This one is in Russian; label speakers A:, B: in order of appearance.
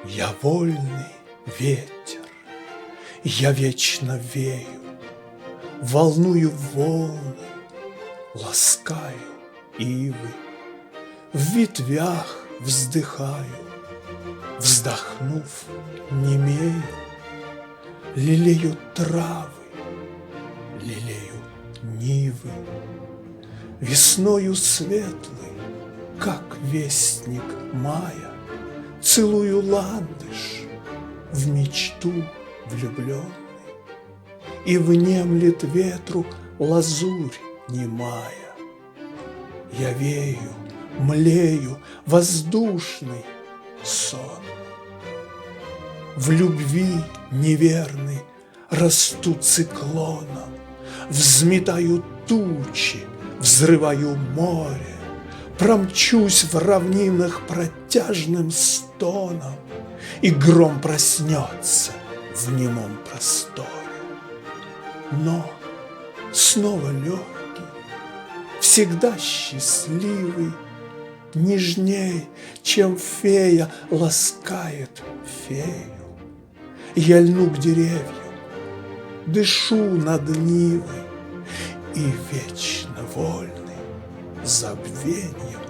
A: Я вольный ветер, я вечно вею, волную волны, ласкаю ивы, в ветвях вздыхаю, вздохнув, немею, лелею травы, лелею нивы, весною светлой, как вестник мая, целую ландыш, в мечту влюбленный, и внемлет ветру лазурь немая. Я вею, млею, воздушный сон. В любви неверной расту циклоном, взметаю тучи, взрываю море, промчусь в равнинах протяжным стоном, и гром проснется в немом просторе. Но снова легкий, всегда счастливый, нежней, чем фея ласкает фею. Я льну к деревьям, дышу над нивой, и вечно вольный забвеньем